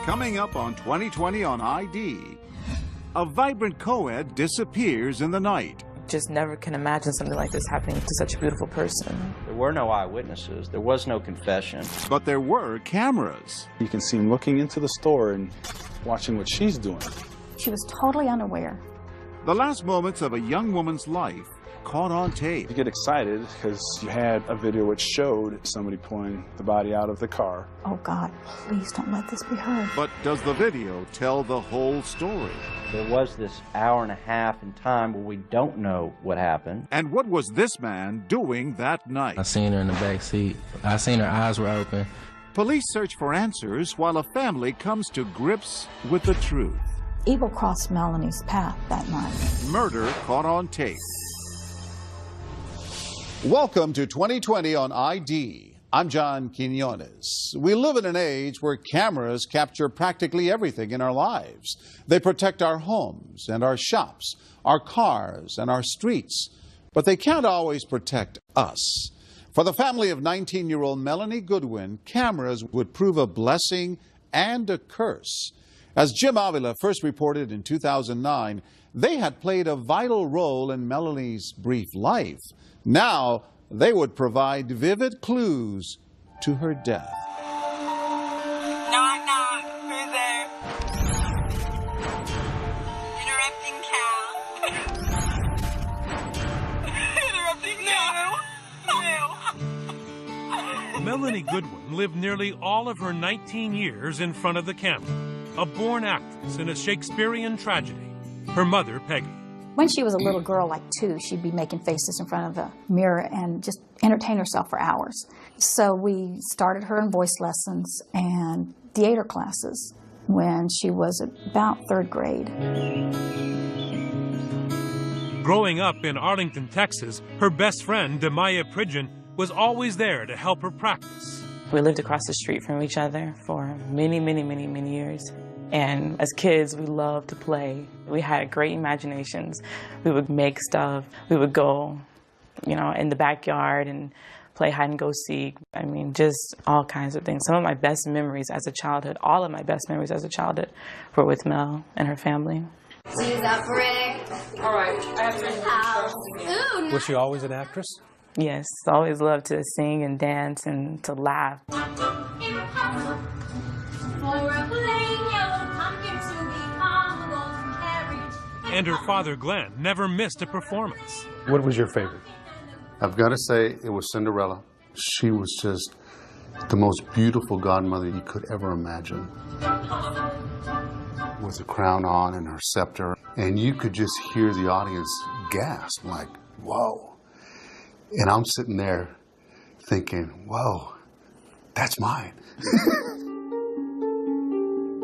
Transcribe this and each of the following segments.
Coming up on 2020 on ID, a vibrant co-ed disappears in the night. Just never can imagine something like this happening to such a beautiful person. There were no eyewitnesses. There was no confession. But there were cameras. You can see him looking into the store and watching what she's doing. She was totally unaware. The last moments of a young woman's life caught on tape. You get excited because you had a video which showed somebody pulling the body out of the car. Oh God, please don't let this be her. But does the video tell the whole story? There was this hour and a half in time where we don't know what happened. And what was this man doing that night? I seen her in the back seat. I seen her eyes were open. Police search for answers while a family comes to grips with the truth. Evil crossed Melanie's path that night. Murder caught on tape. Welcome to 2020 on ID. I'm John Quinones. We live in an age where cameras capture practically everything in our lives. They protect our homes and our shops, our cars and our streets, but they can't always protect us. For the family of 19-year-old Melanie Goodwin, cameras would prove a blessing and a curse. As Jim Avila first reported in 2009, they had played a vital role in Melanie's brief life. Now, they would provide vivid clues to her death. Knock, knock. Who's there? Interrupting Cal. No. Melanie Goodwin lived nearly all of her 19 years in front of the camera, a born actress in a Shakespearean tragedy. Her mother, Peggy. When she was a little girl, like 2, she'd be making faces in front of a mirror and just entertain herself for hours. So we started her in voice lessons and theater classes when she was about 3rd grade. Growing up in Arlington, Texas, her best friend, Demaya Pridgeon, was always there to help her practice. We lived across the street from each other for many years. And as kids, we loved to play. We had great imaginations. We would make stuff. We would go, in the backyard and play hide and go seek. I mean, just all kinds of things. Some of my best memories as a childhood, all of my best memories as a childhood were with Mel and her family. She's up for it. All right. I have to. Was she always an actress? Yes. Always loved to sing and dance and to laugh. And her father, Glenn, never missed a performance. What was your favorite? I've got to say it was Cinderella. She was just the most beautiful godmother you could ever imagine. With a crown on and her scepter. And you could just hear the audience gasp like, whoa. And I'm sitting there thinking, whoa, that's mine.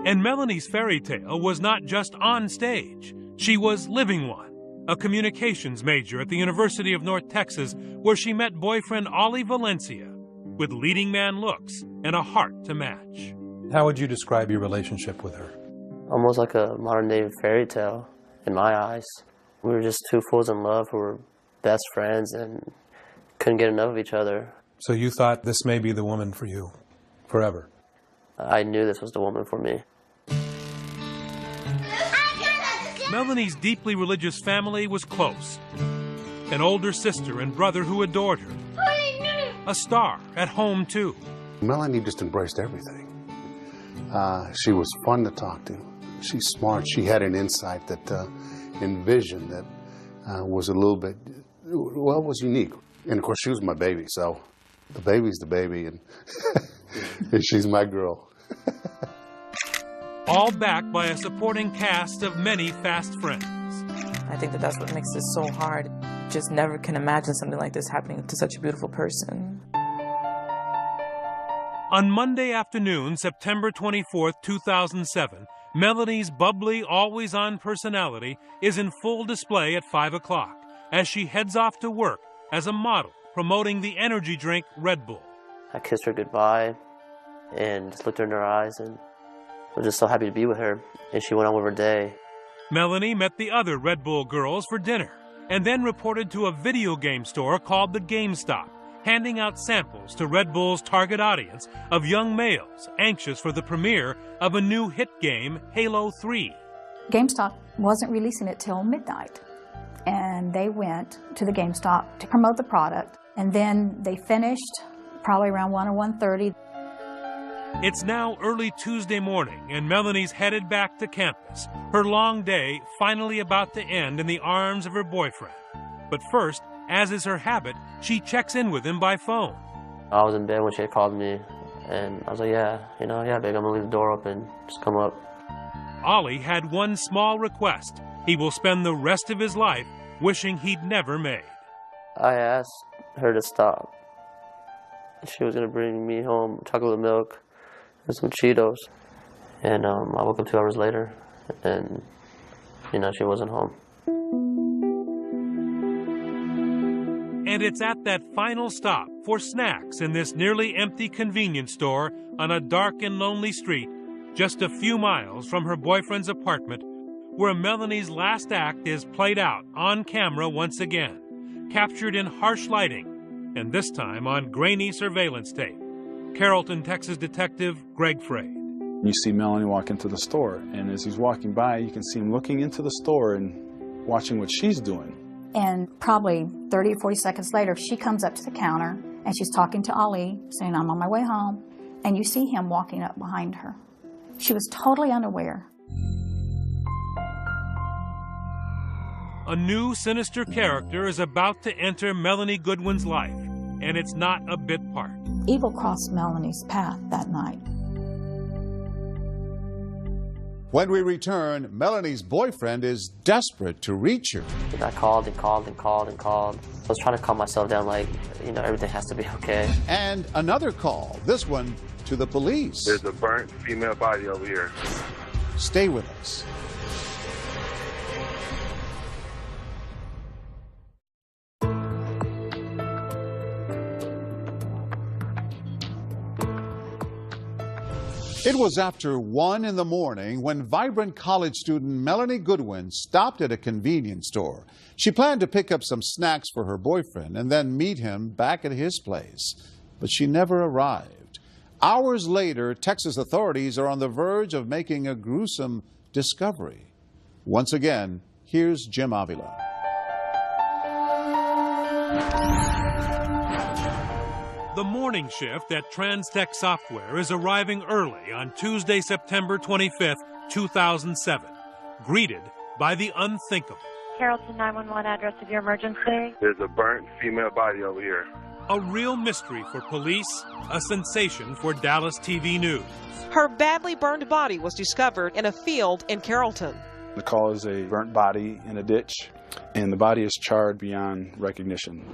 And Melanie's fairy tale was not just on stage. She was living one, a communications major at the University of North Texas, where she met boyfriend Ollie Valencia, with leading man looks and a heart to match. How would you describe your relationship with her? Almost like a modern-day fairy tale, in my eyes. We were just two fools in love who were best friends and couldn't get enough of each other. So you thought this may be the woman for you, forever? I knew this was the woman for me. Melanie's deeply religious family was close. An older sister and brother who adored her. A star at home, too. Melanie just embraced everything. She was fun to talk to. She's smart. She had an insight that, and vision that was a little bit, was unique. And of course, she was my baby, so the baby's the baby, and, and she's my girl. All backed by a supporting cast of many fast friends. I think that's what makes this so hard. Just never can imagine something like this happening to such a beautiful person. On Monday afternoon, September 24th, 2007, Melanie's bubbly, always-on personality is in full display at 5 o'clock as she heads off to work as a model promoting the energy drink Red Bull. I kissed her goodbye and just looked her in her eyes and was just so happy to be with her, and she went on with her day. Melanie met the other Red Bull girls for dinner and then reported to a video game store called the GameStop, handing out samples to Red Bull's target audience of young males anxious for the premiere of a new hit game, Halo 3. GameStop wasn't releasing it till midnight, and they went to the GameStop to promote the product, and then they finished probably around 1 or 1:30. It's now early Tuesday morning, and Melanie's headed back to campus, her long day finally about to end in the arms of her boyfriend. But first, as is her habit, she checks in with him by phone. I was in bed when she had called me, and I was like, yeah, babe, I'm gonna leave the door open, just come up. Ollie had one small request. He will spend the rest of his life wishing he'd never made. I asked her to stop. She was gonna bring me home chocolate milk and some Cheetos. And I woke up 2 hours later, and, she wasn't home. And it's at that final stop for snacks in this nearly empty convenience store on a dark and lonely street, just a few miles from her boyfriend's apartment, where Melanie's last act is played out on camera once again, captured in harsh lighting, and this time on grainy surveillance tape. Carrollton, Texas detective Greg Frade. You see Melanie walk into the store, and as he's walking by, you can see him looking into the store and watching what she's doing. And probably 30 or 40 seconds later, she comes up to the counter, and she's talking to Ali, saying, I'm on my way home, and you see him walking up behind her. She was totally unaware. A new sinister character is about to enter Melanie Goodwin's life, and it's not a bit part. Evil crossed Melanie's path that night. When we return, Melanie's boyfriend is desperate to reach her. I called and called and called and called. I was trying to calm myself down, like, everything has to be okay. And another call, this one to the police. There's a burnt female body over here. Stay with us. It was after 1 in the morning when vibrant college student Melanie Goodwin stopped at a convenience store. She planned to pick up some snacks for her boyfriend and then meet him back at his place. But she never arrived. Hours later, Texas authorities are on the verge of making a gruesome discovery. Once again, here's Jim Avila. The morning shift at Transtech Software is arriving early on Tuesday, September 25th, 2007, greeted by the unthinkable. Carrollton 911, address of your emergency. There's a burnt female body over here. A real mystery for police, a sensation for Dallas TV News. Her badly burned body was discovered in a field in Carrollton. The call is a burnt body in a ditch, and the body is charred beyond recognition.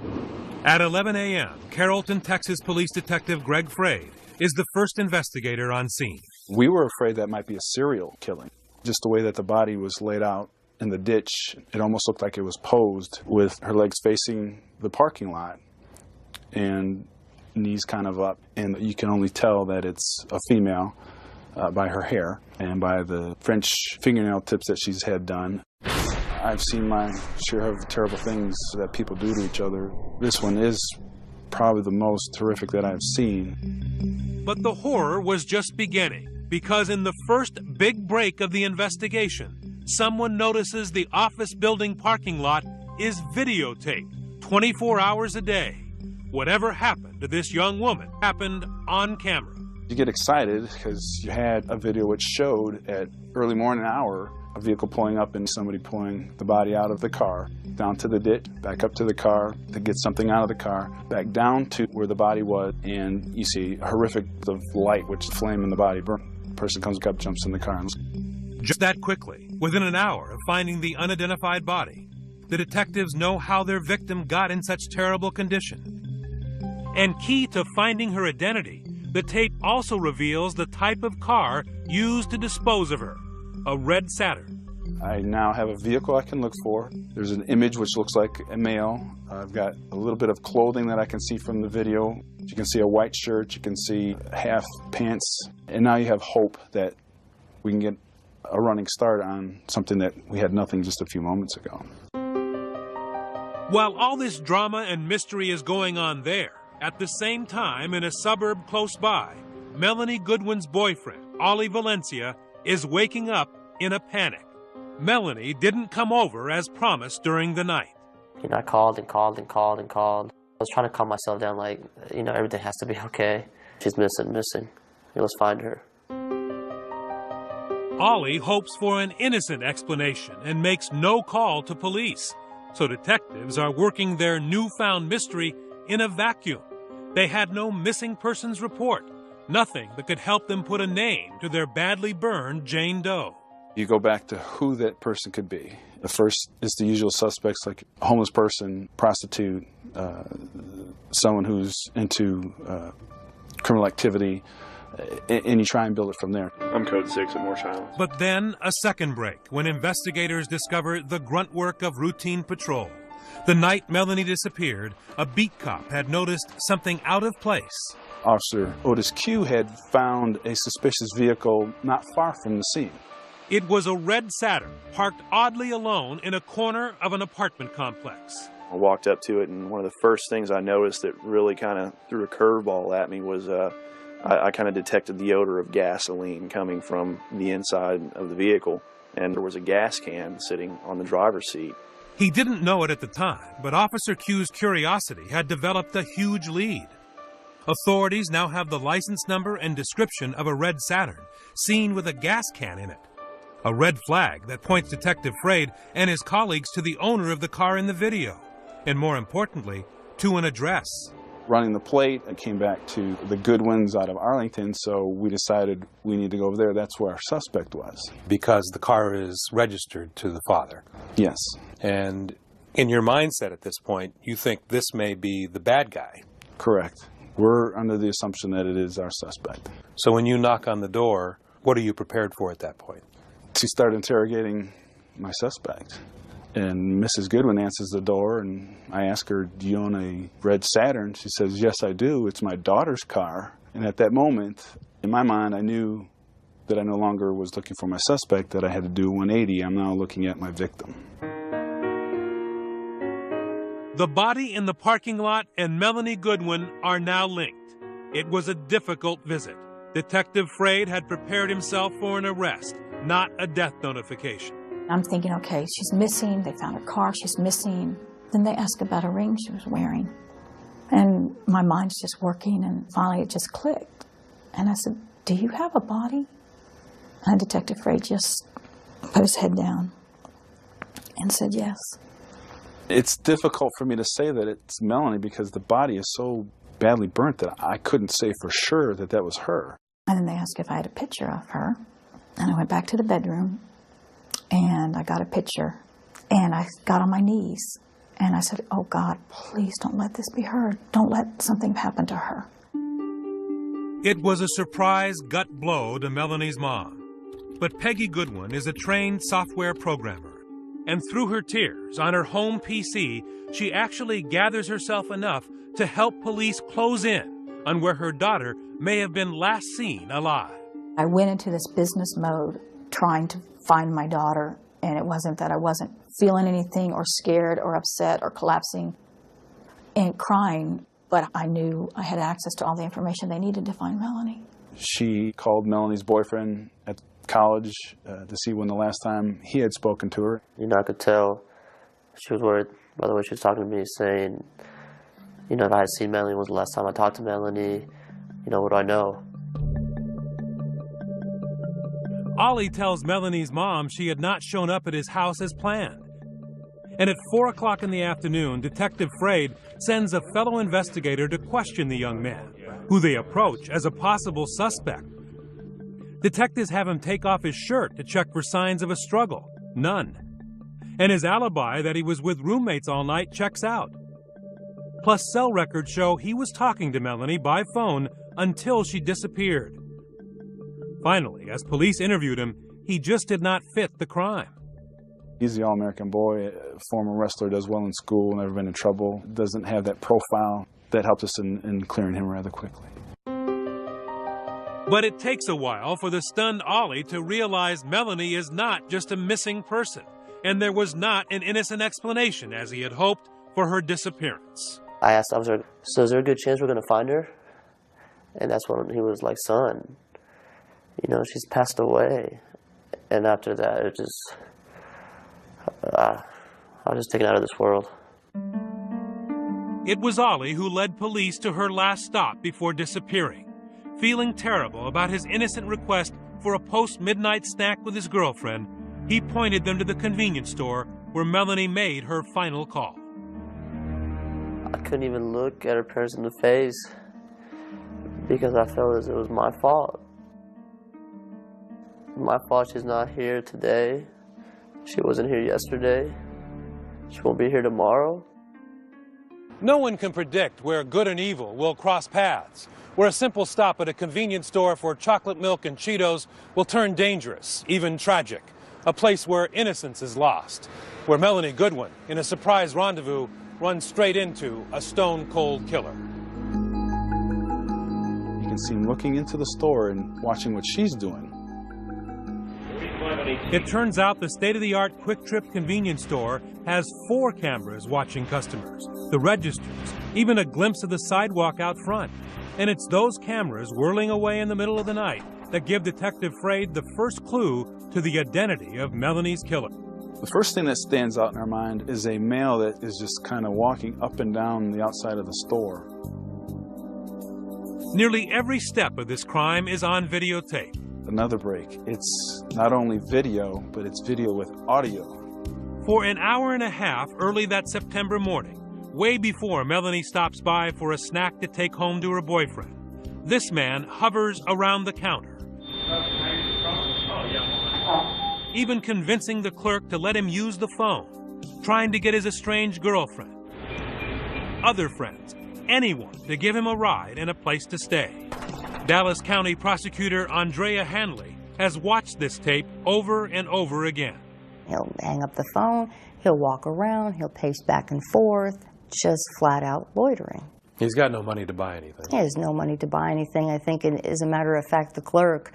At 11 a.m., Carrollton, Texas Police Detective Greg Frade is the first investigator on scene. We were afraid that might be a serial killing. Just the way that the body was laid out in the ditch, it almost looked like it was posed with her legs facing the parking lot and knees kind of up. And you can only tell that it's a female by her hair and by the French fingernail tips that she's had done. I've seen my share of terrible things that people do to each other. This one is probably the most horrific that I've seen. But the horror was just beginning, because in the first big break of the investigation, someone notices the office building parking lot is videotaped 24 hours a day. Whatever happened to this young woman happened on camera. You get excited because you had a video which showed at early morning hour a vehicle pulling up and somebody pulling the body out of the car, down to the ditch, back up to the car, to get something out of the car, back down to where the body was, and you see a horrific of light, which flame in the body burn. The person comes up, jumps in the car. Just that quickly, within an hour of finding the unidentified body, the detectives know how their victim got in such terrible condition. And key to finding her identity, the tape also reveals the type of car used to dispose of her. A red Saturn. I now have a vehicle I can look for. There's an image which looks like a male. I've got a little bit of clothing that I can see from the video. You can see a white shirt, you can see half pants, and now you have hope that we can get a running start on something that we had nothing just a few moments ago. While all this drama and mystery is going on there, At the same time, in a suburb close by, Melanie Goodwin's boyfriend, Ollie Valencia, is waking up in a panic. Melanie didn't come over as promised during the night. I called and called and called and called. I was trying to calm myself down, like, everything has to be okay. She's missing. Let's find her. Ollie hopes for an innocent explanation and makes no call to police. So detectives are working their newfound mystery in a vacuum. They had no missing persons report, nothing that could help them put a name to their badly burned Jane Doe. You go back to who that person could be. The first is the usual suspects, like a homeless person, prostitute, someone who's into criminal activity, and you try and build it from there. I'm code 6 at Morse Island. But then a second break when investigators discover the grunt work of routine patrol. The night Melanie disappeared, a beat cop had noticed something out of place. Officer Otis Q had found a suspicious vehicle not far from the scene. It was a red Saturn parked oddly alone in a corner of an apartment complex. I walked up to it, and one of the first things I noticed that really kind of threw a curveball at me was I kind of detected the odor of gasoline coming from the inside of the vehicle, and there was a gas can sitting on the driver's seat. He didn't know it at the time, but Officer Q's curiosity had developed a huge lead. Authorities now have the license number and description of a red Saturn, seen with a gas can in it. A red flag that points Detective Fraid and his colleagues to the owner of the car in the video, and more importantly, to an address. Running the plate, I came back to the Goodwins out of Arlington, so we decided we need to go over there. That's where our suspect was. Because the car is registered to the father. Yes. And in your mindset at this point, you think this may be the bad guy. Correct. We're under the assumption that it is our suspect. So when you knock on the door, what are you prepared for at that point? She started interrogating my suspect. And Mrs. Goodwin answers the door, and I ask her, do you own a red Saturn? She says, yes, I do. It's my daughter's car. And at that moment, in my mind, I knew that I no longer was looking for my suspect, that I had to do 180. I'm now looking at my victim. The body in the parking lot and Melanie Goodwin are now linked. It was a difficult visit. Detective Fraid had prepared himself for an arrest, not a death notification. I'm thinking, okay, she's missing. They found her car. She's missing. Then they ask about a ring she was wearing. And my mind's just working, and finally it just clicked. And I said, do you have a body? And Detective Fraid just put his head down and said yes. It's difficult for me to say that it's Melanie because the body is so badly burnt that I couldn't say for sure that that was her. And then they asked if I had a picture of her. And I went back to the bedroom, and I got a picture. And I got on my knees, and I said, oh, God, please don't let this be her. Don't let something happen to her. It was a surprise gut blow to Melanie's mom. But Peggy Goodwin is a trained software programmer. And through her tears on her home PC, she actually gathers herself enough to help police close in on where her daughter may have been last seen alive. I went into this business mode trying to find my daughter, and it wasn't that I wasn't feeling anything or scared or upset or collapsing and crying, but I knew I had access to all the information they needed to find Melanie. She called Melanie's boyfriend at college to see when the last time he had spoken to her. I could tell she was worried by the way she was talking to me, saying, if I had seen Melanie, when was the last time I talked to Melanie? What do I know? Ollie tells Melanie's mom she had not shown up at his house as planned. And at 4 o'clock in the afternoon, Detective Fraid sends a fellow investigator to question the young man, who they approach as a possible suspect. Detectives have him take off his shirt to check for signs of a struggle. None. And his alibi that he was with roommates all night checks out. Plus, cell records show he was talking to Melanie by phone until she disappeared. Finally, as police interviewed him, he just did not fit the crime. He's the all-American boy, a former wrestler, does well in school, never been in trouble, doesn't have that profile. That helped us in clearing him rather quickly. But it takes a while for the stunned Ollie to realize Melanie is not just a missing person, and there was not an innocent explanation, as he had hoped, for her disappearance. I asked the officer, so is there a good chance we're going to find her? And that's when he was like, son, you know, she's passed away. And after that, it just, I was just taken out of this world. It was Ollie who led police to her last stop before disappearing. Feeling terrible about his innocent request for a post-midnight snack with his girlfriend, he pointed them to the convenience store where Melanie made her final call. I couldn't even look at her parents in the face because I felt as it was my fault. My fault she's not here today. She wasn't here yesterday. She won't be here tomorrow. No one can predict where good and evil will cross paths, where a simple stop at a convenience store for chocolate milk and Cheetos will turn dangerous, even tragic, a place where innocence is lost, where Melanie Goodwin, in a surprise rendezvous, runs straight into a stone-cold killer. You can see him looking into the store and watching what she's doing. It turns out the state-of-the-art Quick Trip convenience store has 4 cameras watching customers, the registers, even a glimpse of the sidewalk out front. And it's those cameras whirling away in the middle of the night that give Detective Fraid the first clue to the identity of Melanie's killer. The first thing that stands out in our mind is a male that is just kind of walking up and down the outside of the store. Nearly every step of this crime is on videotape. Another break. It's not only video, but it's video with audio. For an hour and a half early that September morning, way before Melanie stops by for a snack to take home to her boyfriend, this man hovers around the counter, even convincing the clerk to let him use the phone, trying to get his estranged girlfriend, other friends, anyone to give him a ride and a place to stay. Dallas County Prosecutor Andrea Hanley has watched this tape over and over again. He'll hang up the phone, he'll walk around, he'll pace back and forth, just flat out loitering. He's got no money to buy anything. He has no money to buy anything. I think, as a matter of fact, the clerk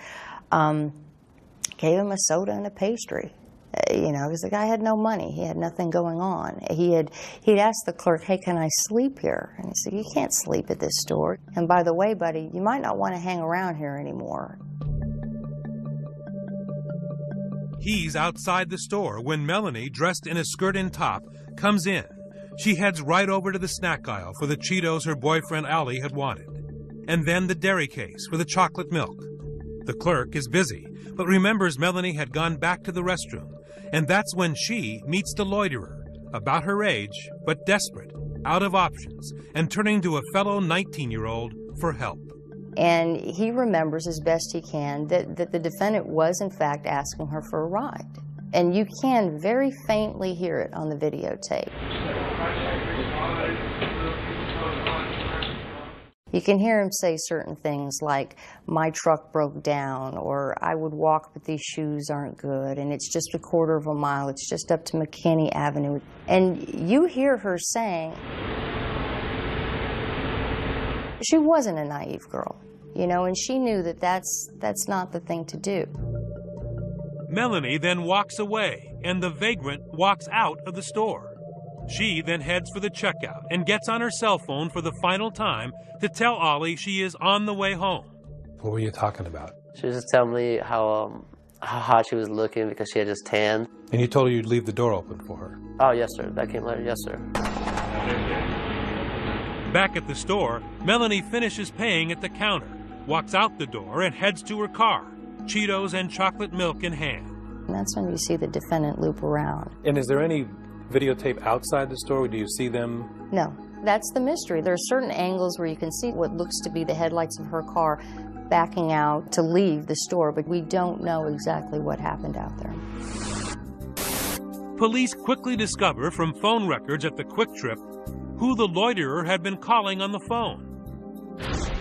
gave him a soda and a pastry. You know, because the guy had no money. He had nothing going on. He'd asked the clerk, hey, can I sleep here? And he said, you can't sleep at this store. And by the way, buddy, you might not want to hang around here anymore. He's outside the store when Melanie, dressed in a skirt and top, comes in. She heads right over to the snack aisle for the Cheetos her boyfriend Ollie had wanted, and then the dairy case for the chocolate milk. The clerk is busy, but remembers Melanie had gone back to the restroom, and that's when she meets the loiterer, about her age, but desperate, out of options, and turning to a fellow 19-year-old for help. And he remembers as best he can that the defendant was, in fact, asking her for a ride. And you can very faintly hear it on the videotape. You can hear him say certain things like, my truck broke down, or I would walk but these shoes aren't good, and it's just a quarter of a mile, it's just up to McKinney Avenue. And you hear her saying, she wasn't a naive girl, you know, and she knew that that's not the thing to do. Melanie then walks away, and the vagrant walks out of the store. She then heads for the checkout and gets on her cell phone for the final time to tell Ollie she is on the way home. What were you talking about? She was just telling me how hot she was looking because she had just tanned. And you told her you'd leave the door open for her? Oh, yes, sir. That came later. Yes, sir. Back at the store, Melanie finishes paying at the counter, walks out the door, and heads to her car, Cheetos and chocolate milk in hand. And that's when you see the defendant loop around. And is there any videotape outside the store? Do you see them? No, that's the mystery. There are certain angles where you can see what looks to be the headlights of her car backing out to leave the store, but we don't know exactly what happened out there. Police quickly discover from phone records at the Quick Trip who the loiterer had been calling on the phone.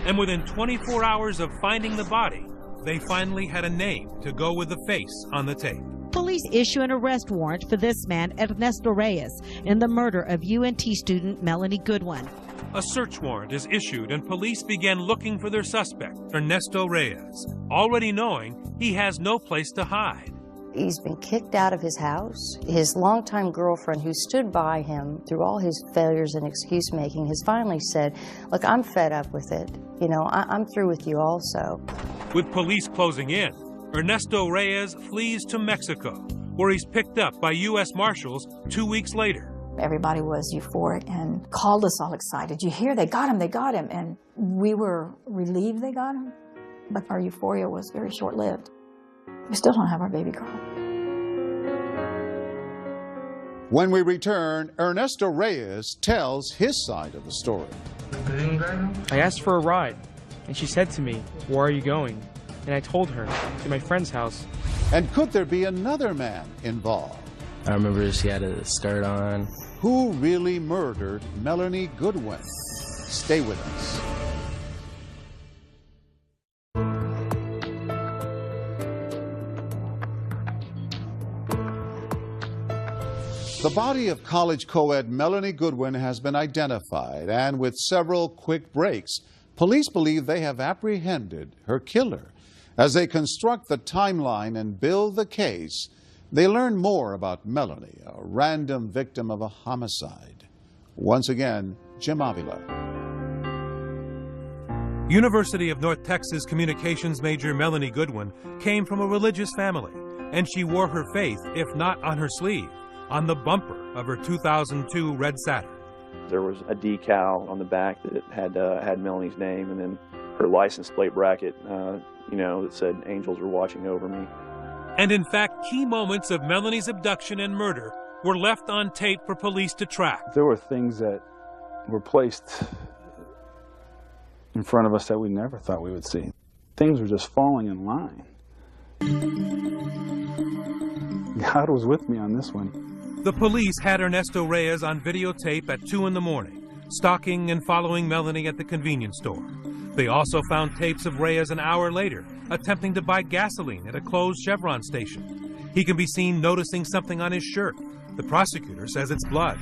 And within 24 hours of finding the body, they finally had a name to go with the face on the tape. Police issue an arrest warrant for this man, Ernesto Reyes, in the murder of UNT student Melanie Goodwin. A search warrant is issued and police began looking for their suspect, Ernesto Reyes, already knowing he has no place to hide. He's been kicked out of his house. His longtime girlfriend, who stood by him through all his failures and excuse-making, has finally said, look, I'm fed up with it. You know, I'm through with you also. With police closing in, Ernesto Reyes flees to Mexico, where he's picked up by U.S. Marshals 2 weeks later. Everybody was euphoric and called us all excited. You hear, they got him, they got him. And we were relieved they got him, but our euphoria was very short-lived. We still don't have our baby girl. When we return, Ernesto Reyes tells his side of the story. I asked for a ride, and she said to me, "Where are you going?" And I told her, "To my friend's house." And could there be another man involved? I remember she had a skirt on. Who really murdered Melanie Goodwin? Stay with us. The body of college co-ed Melanie Goodwin has been identified, and with several quick breaks, police believe they have apprehended her killer. As they construct the timeline and build the case, they learn more about Melanie, a random victim of a homicide. Once again, Jim Avila. University of North Texas communications major Melanie Goodwin came from a religious family, and she wore her faith, if not on her sleeve, on the bumper of her 2002 red Saturn. There was a decal on the back that had Melanie's name, and then her license plate bracket, that said "Angels are watching over me." And in fact, key moments of Melanie's abduction and murder were left on tape for police to track. There were things that were placed in front of us that we never thought we would see. Things were just falling in line. God was with me on this one. The police had Ernesto Reyes on videotape at 2 in the morning, stalking and following Melanie at the convenience store. They also found tapes of Reyes an hour later, attempting to buy gasoline at a closed Chevron station. He can be seen noticing something on his shirt. The prosecutor says it's blood.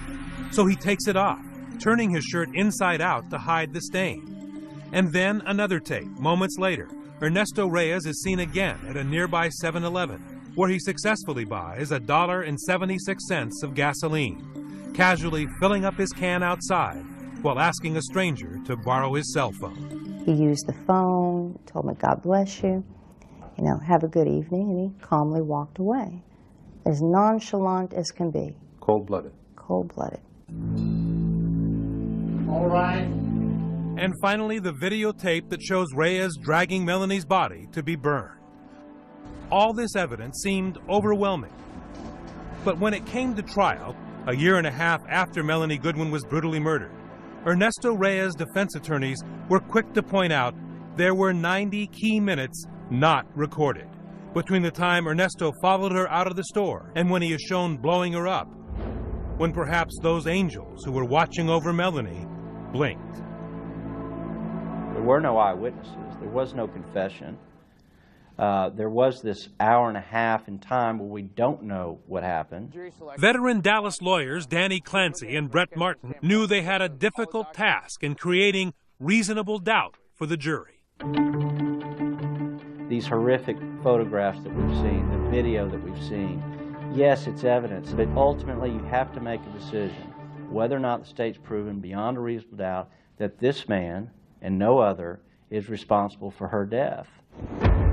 So he takes it off, turning his shirt inside out to hide the stain. And then another tape, moments later. Ernesto Reyes is seen again at a nearby 7-Eleven, where he successfully buys $1.76 of gasoline, casually filling up his can outside while asking a stranger to borrow his cell phone. He used the phone, told me, "God bless you, have a good evening," and he calmly walked away. As nonchalant as can be. Cold-blooded. Cold-blooded. All right. And finally, the videotape that shows Reyes dragging Melanie's body to be burned. All this evidence seemed overwhelming. But when it came to trial, a year and a half after Melanie Goodwin was brutally murdered, Ernesto Reyes' defense attorneys were quick to point out there were 90 key minutes not recorded between the time Ernesto followed her out of the store and when he is shown blowing her up, when perhaps those angels who were watching over Melanie blinked. There were no eyewitnesses. There was no confession. There was this hour and a half in time where we don't know what happened. Veteran Dallas lawyers Danny Clancy and Brett Martin knew they had a difficult task in creating reasonable doubt for the jury. These horrific photographs that we've seen, the video that we've seen, yes, it's evidence, but ultimately you have to make a decision whether or not the state's proven beyond a reasonable doubt that this man and no other is responsible for her death.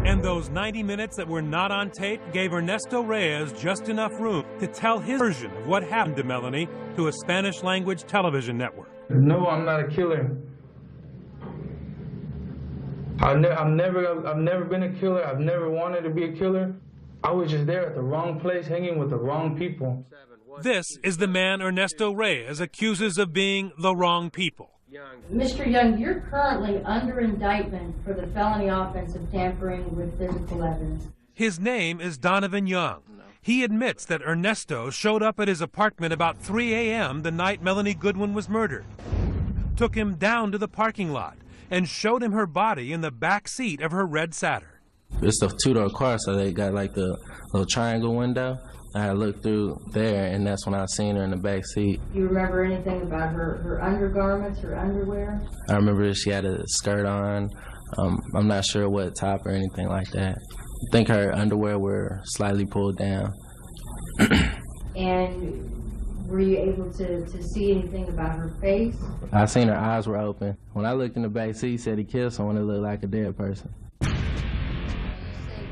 And those 90 minutes that were not on tape gave Ernesto Reyes just enough room to tell his version of what happened to Melanie to a Spanish-language television network. No, I'm not a killer. I've never been a killer. I've never wanted to be a killer. I was just there at the wrong place, hanging with the wrong people. This is the man Ernesto Reyes accuses of being the wrong people. Mr. Young, you're currently under indictment for the felony offense of tampering with physical evidence. His name is Donovan Young. He admits that Ernesto showed up at his apartment about 3 a.m. the night Melanie Goodwin was murdered, took him down to the parking lot, and showed him her body in the back seat of her red Saturn. It's a two-door car, so they got like the little triangle window. I looked through there, and that's when I seen her in the back seat. Do you remember anything about her undergarments, her underwear? I remember she had a skirt on. I'm not sure what top or anything like that. I think her underwear were slightly pulled down. And were you able to see anything about her face? I seen her eyes were open. When I looked in the back seat, he said he killed someone that looked like a dead person.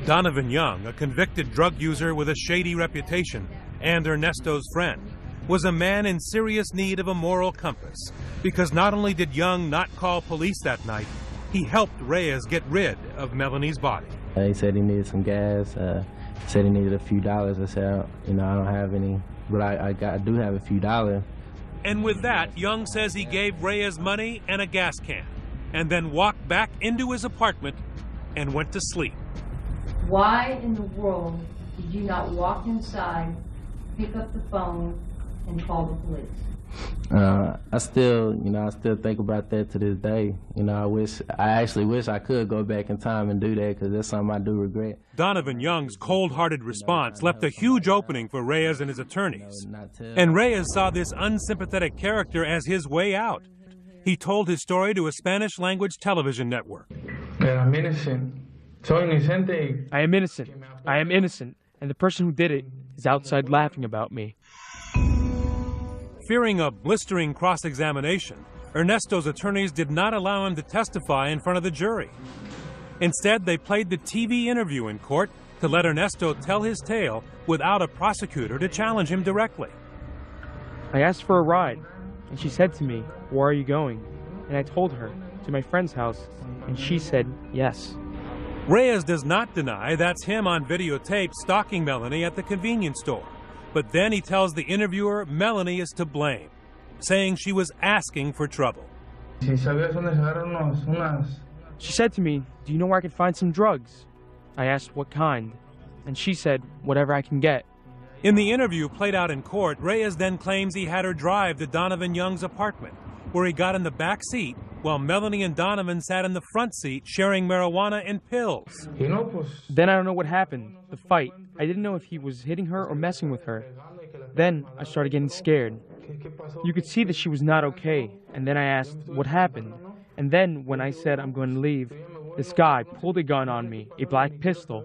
Donovan Young, a convicted drug user with a shady reputation and Ernesto's friend, was a man in serious need of a moral compass, because not only did Young not call police that night, he helped Reyes get rid of Melanie's body. He said he needed some gas. He said he needed a few dollars. I said, I don't have any, but I do have a few dollars. And with that, Young says he gave Reyes money and a gas can, and then walked back into his apartment and went to sleep. Why in the world did you not walk inside, pick up the phone, and call the police? I still think about that to this day. I actually wish I could go back in time and do that, because that's something I do regret. Donovan Young's cold-hearted response left a huge opening for Reyes and his attorneys. And Reyes saw this unsympathetic character as his way out. He told his story to a Spanish-language television network. I'm innocent. Soy inocente. I am innocent. I am innocent. And the person who did it is outside laughing about me. Fearing a blistering cross-examination, Ernesto's attorneys did not allow him to testify in front of the jury. Instead, they played the TV interview in court to let Ernesto tell his tale without a prosecutor to challenge him directly. I asked for a ride, and she said to me, "Where are you going?" And I told her, "To my friend's house," and she said, "Yes." Reyes does not deny that's him on videotape stalking Melanie at the convenience store. But then he tells the interviewer Melanie is to blame, saying she was asking for trouble. She said to me, "Do you know where I can find some drugs?" I asked what kind, and she said, "Whatever I can get." In the interview played out in court, Reyes then claims he had her drive to Donovan Young's apartment, where he got in the back seat while Melanie and Donovan sat in the front seat sharing marijuana and pills. Then I don't know what happened, the fight. I didn't know if he was hitting her or messing with her. Then I started getting scared. You could see that she was not okay, and then I asked what happened. And then when I said I'm going to leave, this guy pulled a gun on me, a black pistol.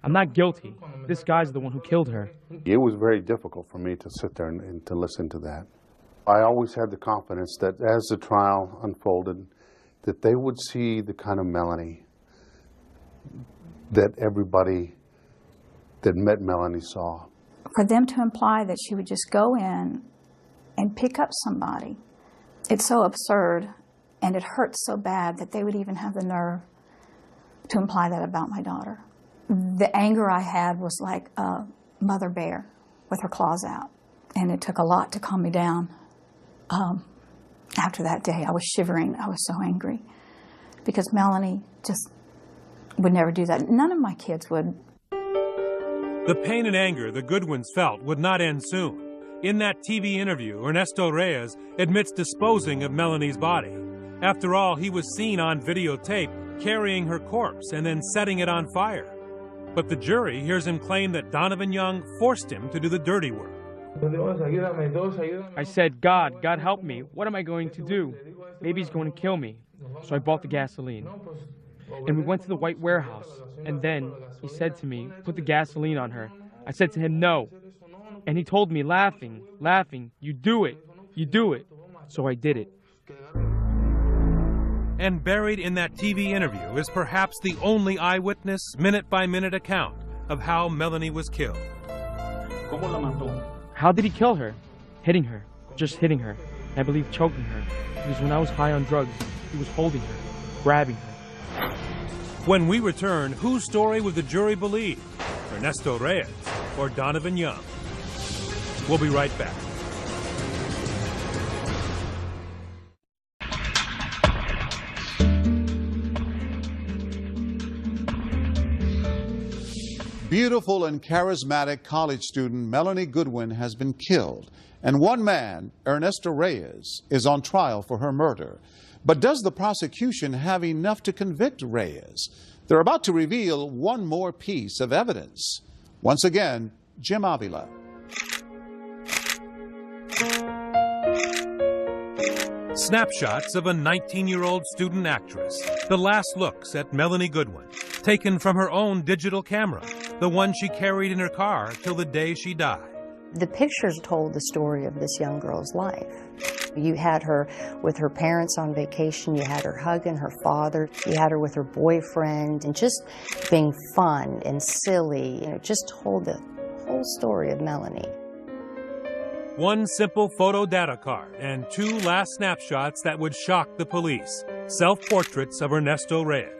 I'm not guilty. This guy's the one who killed her. It was very difficult for me to sit there and to listen to that. I always had the confidence that as the trial unfolded, that they would see the kind of Melanie that everybody that met Melanie saw. For them to imply that she would just go in and pick up somebody, it's so absurd, and it hurts so bad that they would even have the nerve to imply that about my daughter. The anger I had was like a mother bear with her claws out, and it took a lot to calm me down. After that day, I was shivering. I was so angry because Melanie just would never do that. None of my kids would. The pain and anger the Goodwins felt would not end soon. In that TV interview, Ernesto Reyes admits disposing of Melanie's body. After all, he was seen on videotape carrying her corpse and then setting it on fire. But the jury hears him claim that Donovan Young forced him to do the dirty work. I said, God help me. What am I going to do? Maybe he's going to kill me. So I bought the gasoline. And we went to the white warehouse. And then he said to me, put the gasoline on her. I said to him, no. And he told me, laughing, you do it. So I did it. And buried in that TV interview is perhaps the only eyewitness, minute-by-minute account of how Melanie was killed. How did he kill her? Hitting her. Just hitting her. And I believe choking her. Because when I was high on drugs, he was holding her, grabbing her. When we return, whose story would the jury believe? Ernesto Reyes or Donovan Young? We'll be right back. Beautiful and charismatic college student Melanie Goodwin has been killed, and one man, Ernesto Reyes, is on trial for her murder. But does the prosecution have enough to convict Reyes? They're about to reveal one more piece of evidence. Once again, Jim Avila. Snapshots of a 19-year-old student actress. The last looks at Melanie Goodwin, taken from her own digital camera, the one she carried in her car till the day she died. The pictures told the story of this young girl's life. You had her with her parents on vacation, you had her hugging her father, you had her with her boyfriend, and just being fun and silly. You know, just told the whole story of Melanie. One simple photo data card and 2 last snapshots that would shock the police. Self-portraits of Ernesto Reyes.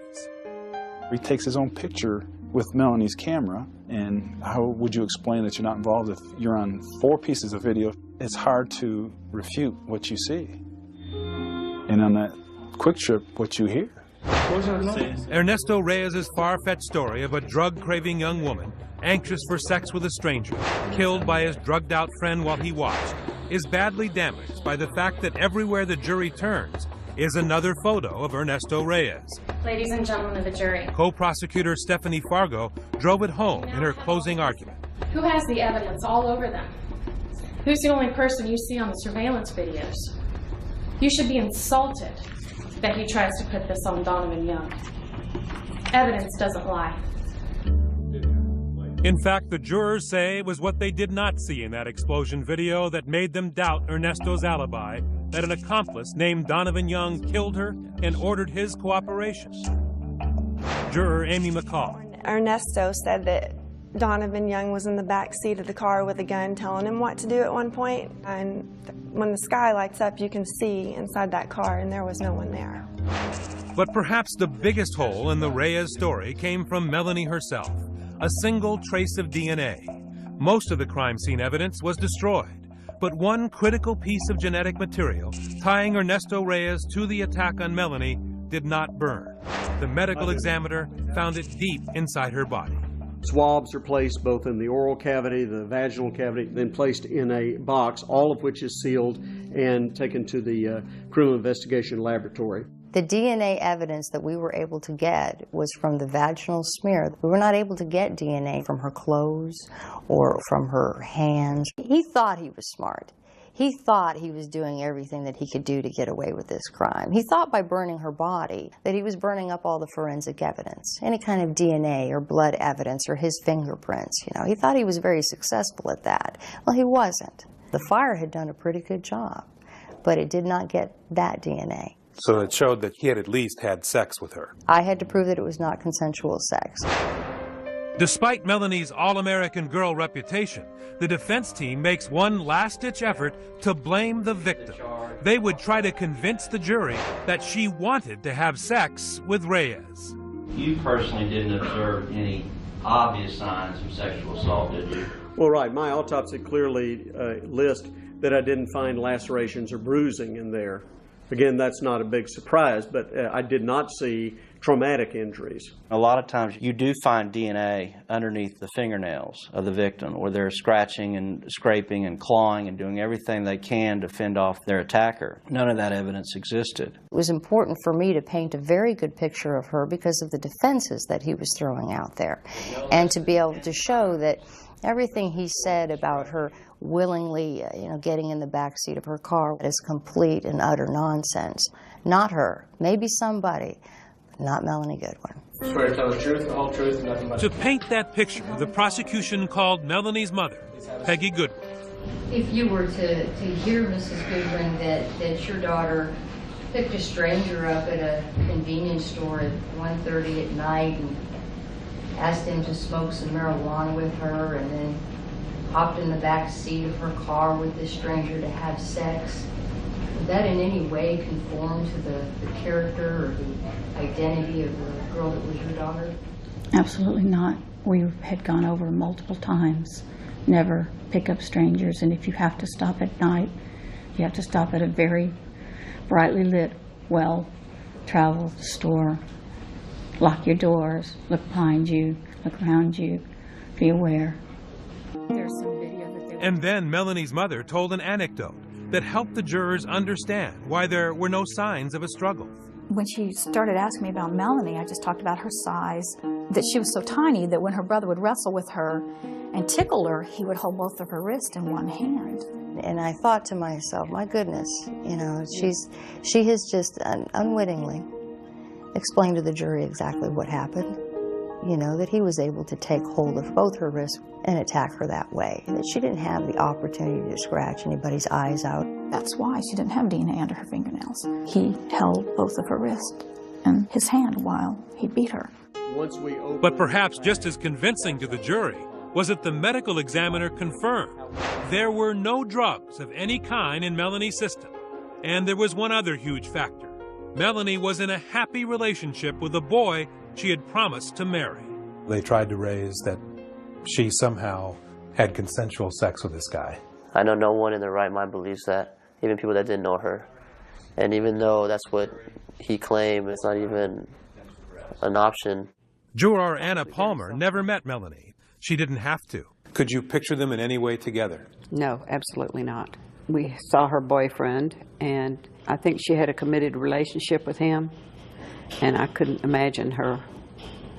He takes his own picture with Melanie's camera, and how would you explain that you're not involved if you're on 4 pieces of video? It's hard to refute what you see. And on that quick trip, what you hear. Ernesto Reyes' far-fetched story of a drug-craving young woman anxious for sex with a stranger, killed by his drugged-out friend while he watched, is badly damaged by the fact that everywhere the jury turns is another photo of Ernesto Reyes. Ladies and gentlemen of the jury. Co-prosecutor Stephanie Fargo drove it home in her closing argument. Who has the evidence all over them? Who's the only person you see on the surveillance videos? You should be insulted that he tries to put this on Donovan Young. Evidence doesn't lie. In fact, the jurors say it was what they did not see in that explosion video that made them doubt Ernesto's alibi, that an accomplice named Donovan Young killed her and ordered his cooperation. Juror Amy McCall. Ernesto said that Donovan Young was in the back seat of the car with a gun telling him what to do at one point, and when the sky lights up you can see inside that car and there was no one there. But perhaps the biggest hole in the Reyes story came from Melanie herself. A single trace of DNA. Most of the crime scene evidence was destroyed, but one critical piece of genetic material tying Ernesto Reyes to the attack on Melanie did not burn. The medical examiner found it deep inside her body. Swabs are placed both in the oral cavity, the vaginal cavity, then placed in a box, all of which is sealed and taken to the criminal investigation laboratory. The DNA evidence that we were able to get was from the vaginal smear. We were not able to get DNA from her clothes or from her hands. He thought he was smart. He thought he was doing everything that he could do to get away with this crime. He thought by burning her body that he was burning up all the forensic evidence, any kind of DNA or blood evidence or his fingerprints. You know, he thought he was very successful at that. Well, he wasn't. The fire had done a pretty good job, but it did not get that DNA. So it showed that he had at least had sex with her. I had to prove that it was not consensual sex. Despite Melanie's all-American girl reputation, the defense team makes one last-ditch effort to blame the victim. They would try to convince the jury that she wanted to have sex with Reyes. You personally didn't observe any obvious signs of sexual assault, did you? Well, right. My autopsy clearly lists that I didn't find lacerations or bruising in there. Again, that's not a big surprise, but I did not see traumatic injuries. A lot of times you do find DNA underneath the fingernails of the victim, where they're scratching and scraping and clawing and doing everything they can to fend off their attacker. None of that evidence existed. It was important for me to paint a very good picture of her because of the defenses that he was throwing out there, and to be able to show that everything he said about her willingly, getting in the back seat of her car is complete and utter nonsense. Not her. Maybe somebody, but not Melanie Goodwin. Swear to tell the truth, the whole truth, and nothing but To paint that picture, the prosecution called Melanie's mother, Peggy Goodwin. If you were to hear, Mrs. Goodwin, that your daughter picked a stranger up at a convenience store at 1:30 at night and asked him to smoke some marijuana with her, and then hopped in the back seat of her car with this stranger to have sex, would that in any way conform to the character or the identity of the girl that was your daughter? Absolutely not. We had gone over multiple times. Never pick up strangers, and if you have to stop at night, you have to stop at a very brightly lit, well-traveled store. Lock your doors, look behind you, look around you, be aware. There's some video that And then Melanie's mother told an anecdote that helped the jurors understand why there were no signs of a struggle. When she started asking me about Melanie, I just talked about her size, that she was so tiny that when her brother would wrestle with her and tickle her, he would hold both of her wrists in one hand. And I thought to myself, my goodness, she has just unwittingly explained to the jury exactly what happened. you know, that he was able to take hold of both her wrists and attack her that way, that she didn't have the opportunity to scratch anybody's eyes out. That's why she didn't have DNA under her fingernails. He held both of her wrists and his hand while he beat her. But perhaps just as convincing to the jury was that the medical examiner confirmed there were no drugs of any kind in Melanie's system. And there was one other huge factor. Melanie was in a happy relationship with a boy she had promised to marry. They tried to raise that she somehow had consensual sex with this guy. I know no one in their right mind believes that, even people that didn't know her. And even though that's what he claimed, it's not even an option. Juror Anna Palmer never met Melanie. She didn't have to. Could you picture them in any way together? No, absolutely not. We saw her boyfriend, and I think she had a committed relationship with him, and I couldn't imagine her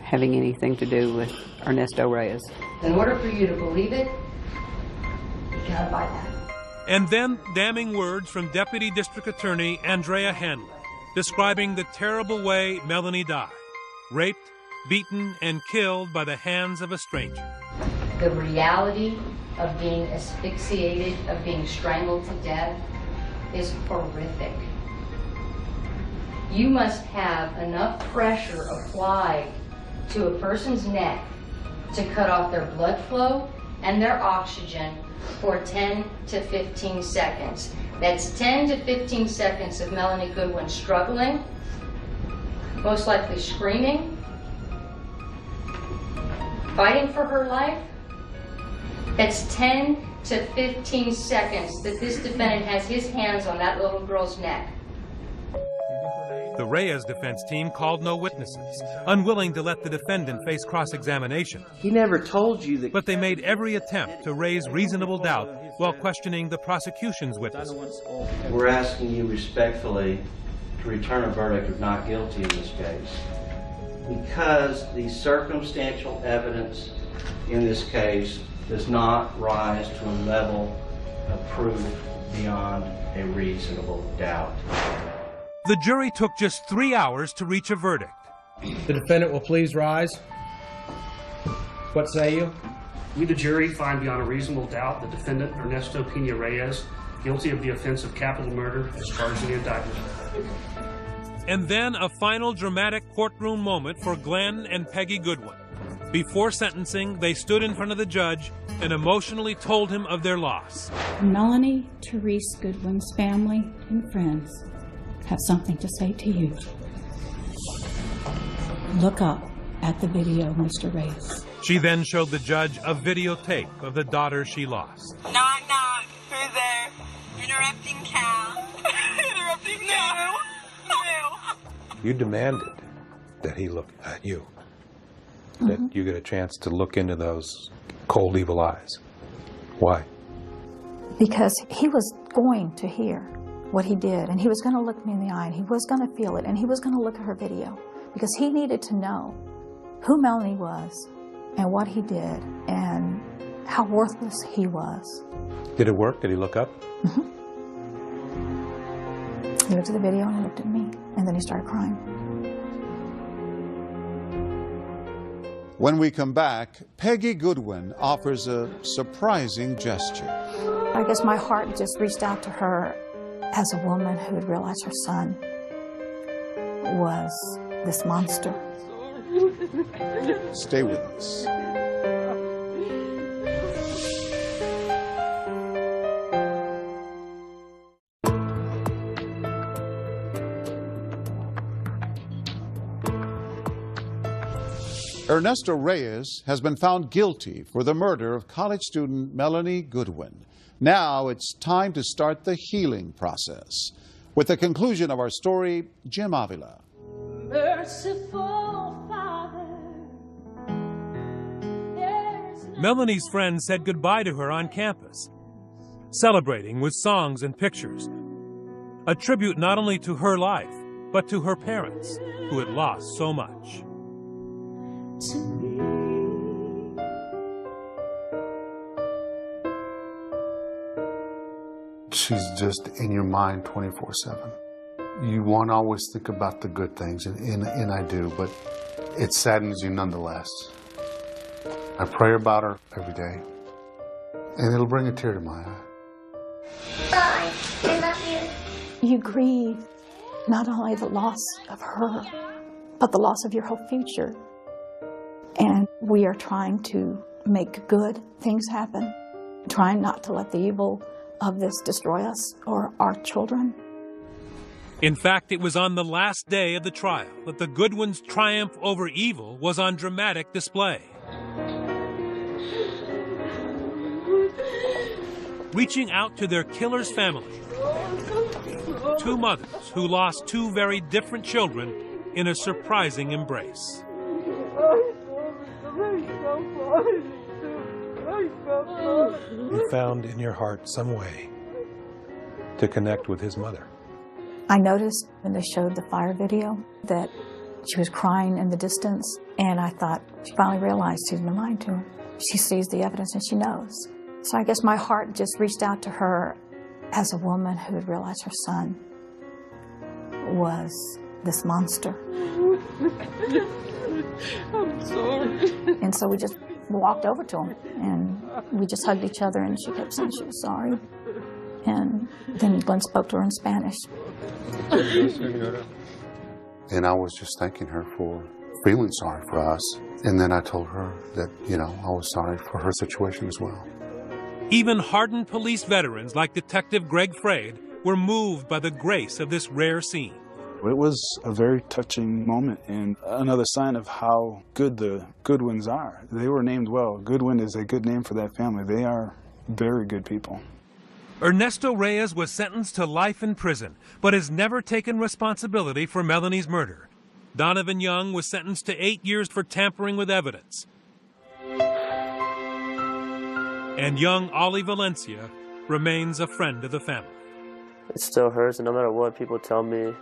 having anything to do with Ernesto Reyes. In order for you to believe it, you gotta buy that. And then damning words from Deputy District Attorney Andrea Hanley, describing the terrible way Melanie died, raped, beaten, and killed by the hands of a stranger. The reality of being asphyxiated, of being strangled to death, is horrific. You must have enough pressure applied to a person's neck to cut off their blood flow and their oxygen for 10 to 15 seconds. That's 10 to 15 seconds of Melanie Goodwin struggling, most likely screaming, fighting for her life. That's 10 to 15 seconds that this defendant has his hands on that little girl's neck. The Reyes defense team called no witnesses, unwilling to let the defendant face cross-examination. He never told you that. But they made every attempt to raise reasonable doubt while questioning the prosecution's witnesses. We're asking you respectfully to return a verdict of not guilty in this case, because the circumstantial evidence in this case does not rise to a level of proof beyond a reasonable doubt. The jury took just 3 hours to reach a verdict. The defendant will please rise. What say you? We, the jury, find beyond a reasonable doubt the defendant, Ernesto Pena Reyes, guilty of the offense of capital murder as charged in the indictment. And then a final dramatic courtroom moment for Glenn and Peggy Goodwin. Before sentencing, they stood in front of the judge and emotionally told him of their loss. Melanie Therese Goodwin's family and friends have something to say to you. Look up at the video, Mr. Reyes. She then showed the judge a videotape of the daughter she lost. Knock, knock. Who's there? Interrupting Cal. Interrupting Cal. No. You demanded that he look at you, that you get a chance to look into those cold, evil eyes. Why? Because he was going to hear what he did, and he was going to look me in the eye, and he was going to feel it, and he was going to look at her video, because he needed to know who Melanie was and what he did and how worthless he was. Did it work? Did he look up? Mm-hmm. He looked at the video and he looked at me, and then he started crying. When we come back, Peggy Goodwin offers a surprising gesture. I guess my heart just reached out to her as a woman who had realized her son was this monster. Stay with us. Ernesto Reyes has been found guilty for the murder of college student Melanie Goodwin. Now it's time to start the healing process. With the conclusion of our story, Jim Avila. Merciful Father, Melanie's friends said goodbye to her on campus, celebrating with songs and pictures. A tribute not only to her life, but to her parents, who had lost so much. She's just in your mind 24/7. You want to always think about the good things, and I do, but it saddens you nonetheless. I pray about her every day, and it'll bring a tear to my eye. Bye. I love you. You grieve not only the loss of her, but the loss of your whole future. And we are trying to make good things happen, trying not to let the evil of this destroy us or our children. In fact, it was on the last day of the trial that the Goodwins' triumph over evil was on dramatic display. Reaching out to their killer's family, two mothers who lost two very different children in a surprising embrace. You found in your heart some way to connect with his mother. I noticed when they showed the fire video that she was crying in the distance, and I thought she finally realized she didn't lie to him. She sees the evidence and she knows. So I guess my heart just reached out to her as a woman who had realized her son was this monster. I'm sorry. And so we just walked over to him and we just hugged each other, and she kept saying she was sorry. And then Glenn spoke to her in Spanish. And I was just thanking her for feeling sorry for us. And then I told her that, you know, I was sorry for her situation as well. Even hardened police veterans like Detective Greg Frade were moved by the grace of this rare scene. It was a very touching moment and another sign of how good the Goodwins are. They were named well. Goodwin is a good name for that family. They are very good people. Ernesto Reyes was sentenced to life in prison, but has never taken responsibility for Melanie's murder. Donovan Young was sentenced to 8 years for tampering with evidence. And young Ollie Valencia remains a friend of the family. It still hurts, and no matter what people tell me,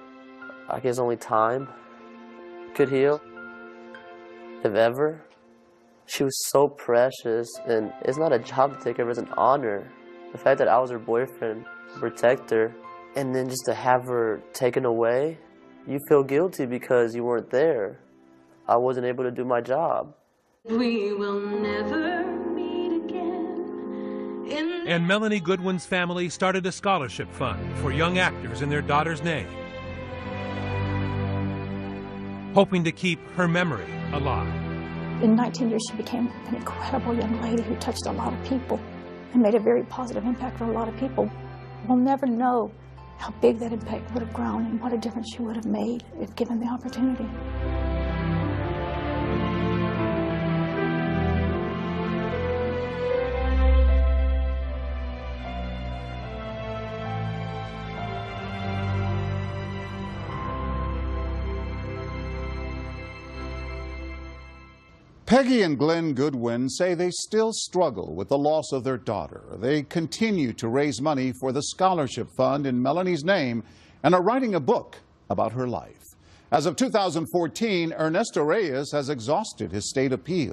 I guess only time could heal, if ever. She was so precious, and it's not a job to take care of, it's an honor. The fact that I was her boyfriend, protector, and then just to have her taken away, you feel guilty because you weren't there. I wasn't able to do my job. We will never meet again. And Melanie Goodwin's family started a scholarship fund for young actors in their daughter's name, hoping to keep her memory alive. In 19 years, she became an incredible young lady who touched a lot of people and made a very positive impact for a lot of people. We'll never know how big that impact would have grown and what a difference she would have made if given the opportunity. Peggy and Glenn Goodwin say they still struggle with the loss of their daughter. They continue to raise money for the scholarship fund in Melanie's name and are writing a book about her life. As of 2014, Ernesto Reyes has exhausted his state appeal.